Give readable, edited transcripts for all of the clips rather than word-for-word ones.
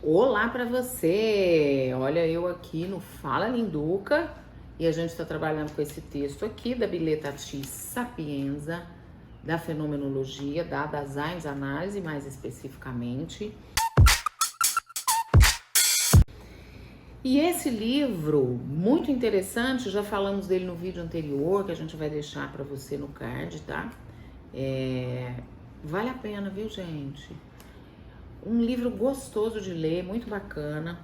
Olá para você! Olha, eu aqui no Fala Linduca e a gente está trabalhando com esse texto aqui da Bileta X Sapienza, da fenomenologia, da Daseins Análise mais especificamente. E esse livro, muito interessante, já falamos dele no vídeo anterior, que a gente vai deixar para você no card, tá? Vale a pena, viu, gente? Um livro gostoso de ler, muito bacana.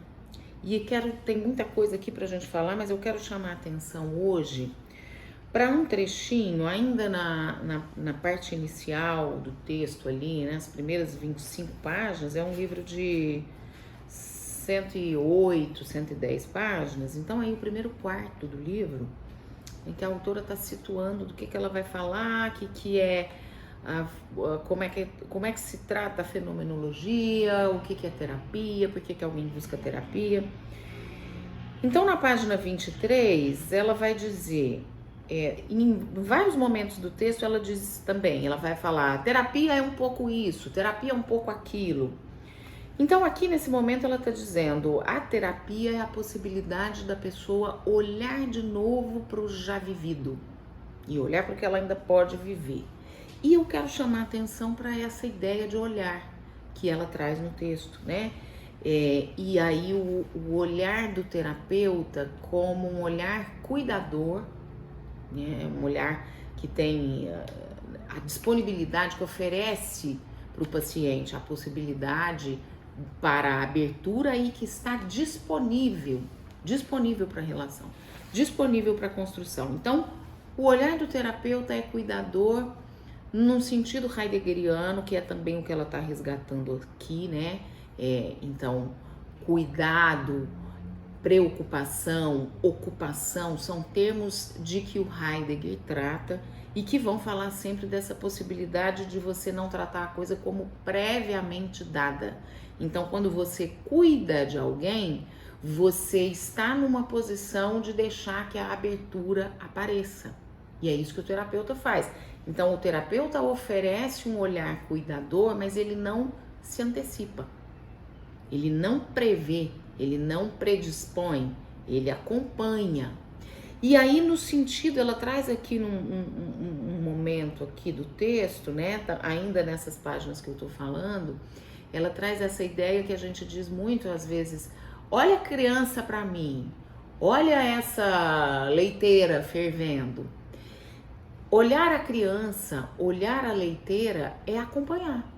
E tem muita coisa aqui pra gente falar, mas eu quero chamar a atenção hoje para um trechinho, ainda na parte inicial do texto ali, né, as primeiras 25 páginas, é um livro de 108, 110 páginas, então aí o primeiro quarto do livro, em que a autora está situando do que ela vai falar, que é como é que se trata a fenomenologia, o que é terapia, por que alguém busca terapia. Então, na página 23, ela vai dizer, em vários momentos do texto, ela diz também, ela vai falar, terapia é um pouco isso, terapia é um pouco aquilo. Então, aqui nesse momento, ela está dizendo, a terapia é a possibilidade da pessoa olhar de novo para o já vivido e olhar para o que ela ainda pode viver. E eu quero chamar a atenção para essa ideia de olhar que ela traz no texto, né? E aí o olhar do terapeuta como um olhar cuidador, né? Um olhar que tem a disponibilidade, que oferece para o paciente a possibilidade para a abertura e que está disponível para a relação, disponível para a construção. Então, o olhar do terapeuta é cuidador num sentido heideggeriano, que é também o que ela está resgatando aqui, né? Então, cuidado, preocupação, ocupação, são termos de que o Heidegger trata e que vão falar sempre dessa possibilidade de você não tratar a coisa como previamente dada. Então, quando você cuida de alguém, você está numa posição de deixar que a abertura apareça. E é isso que o terapeuta faz. Então, o terapeuta oferece um olhar cuidador, mas ele não se antecipa. Ele não prevê, ele não predispõe, ele acompanha. E aí, no sentido, ela traz aqui um momento aqui do texto, né? Ainda nessas páginas que eu tô falando, ela traz essa ideia que a gente diz muito às vezes, olha a criança para mim, olha essa leiteira fervendo. Olhar a criança, olhar a leiteira é acompanhar.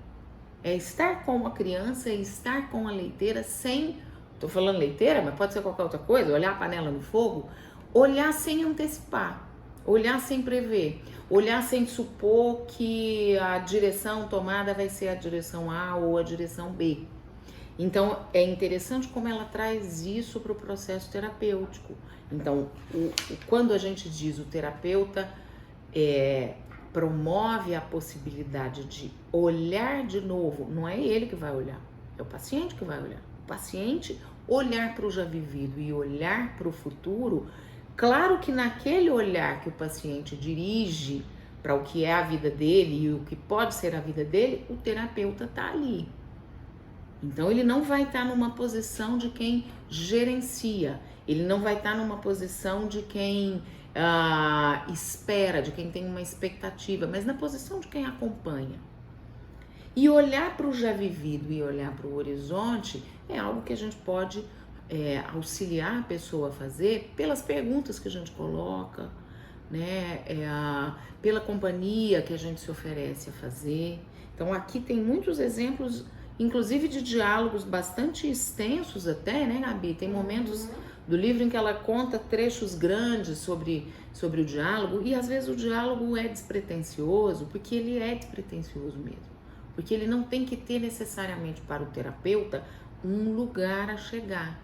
É estar com a criança, é estar com a leiteira sem... Tô falando leiteira, mas pode ser qualquer outra coisa. Olhar a panela no fogo. Olhar sem antecipar. Olhar sem prever. Olhar sem supor que a direção tomada vai ser a direção A ou a direção B. Então, é interessante como ela traz isso para o processo terapêutico. Então, quando a gente diz o terapeuta... promove a possibilidade de olhar de novo, não é ele que vai olhar, é o paciente que vai olhar. O paciente olhar para o já vivido e olhar para o futuro, claro que naquele olhar que o paciente dirige para o que é a vida dele e o que pode ser a vida dele, o terapeuta está ali. Então ele não vai estar numa posição de quem gerencia, ele não vai estar numa posição de quem espera, de quem tem uma expectativa, mas na posição de quem acompanha. E olhar para o já vivido e olhar para o horizonte é algo que a gente pode auxiliar a pessoa a fazer pelas perguntas que a gente coloca, né? Pela companhia que a gente se oferece a fazer. Então aqui tem muitos exemplos, inclusive de diálogos bastante extensos até, né, Gabi? Tem momentos do livro em que ela conta trechos grandes sobre o diálogo, e às vezes o diálogo é despretensioso, porque ele é despretensioso mesmo. Porque ele não tem que ter necessariamente para o terapeuta um lugar a chegar.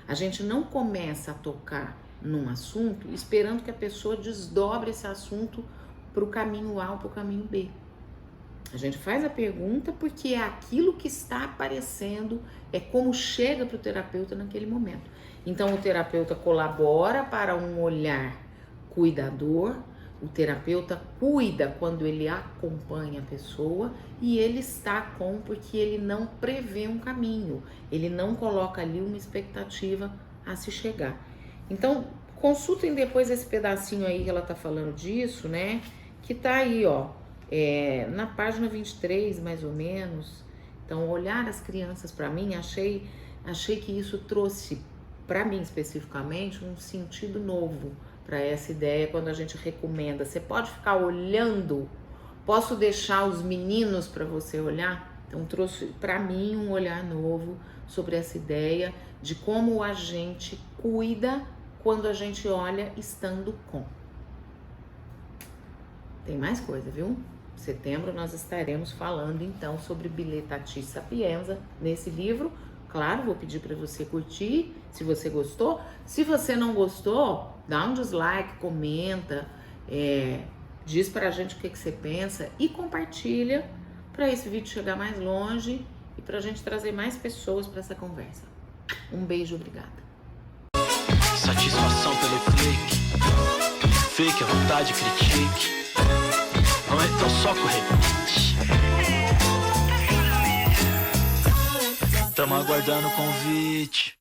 A gente não começa a tocar num assunto esperando que a pessoa desdobre esse assunto para o caminho A ou para o caminho B. A gente faz a pergunta porque é aquilo que está aparecendo, é como chega para o terapeuta naquele momento. Então, o terapeuta colabora para um olhar cuidador, o terapeuta cuida quando ele acompanha a pessoa e ele está com porque ele não prevê um caminho, ele não coloca ali uma expectativa a se chegar. Então, consultem depois esse pedacinho aí que ela tá falando disso, né? Que tá aí, ó, na página 23, mais ou menos. Então, olhar as crianças para mim, achei que isso trouxe, para mim especificamente, um sentido novo para essa ideia quando a gente recomenda. Você pode ficar olhando, posso deixar os meninos para você olhar? Então, trouxe para mim um olhar novo sobre essa ideia de como a gente cuida quando a gente olha estando com. Tem mais coisa, viu? Em setembro nós estaremos falando então sobre Dilettati Sapienza nesse livro. Claro, vou pedir para você curtir, se você gostou. Se você não gostou, dá um dislike, comenta, diz pra gente o que você pensa e compartilha para esse vídeo chegar mais longe e pra gente trazer mais pessoas para essa conversa. Um beijo, obrigada. Satisfação pelo clique, fake, a vontade, critique. Não é então só correr. Tamo aguardando o convite.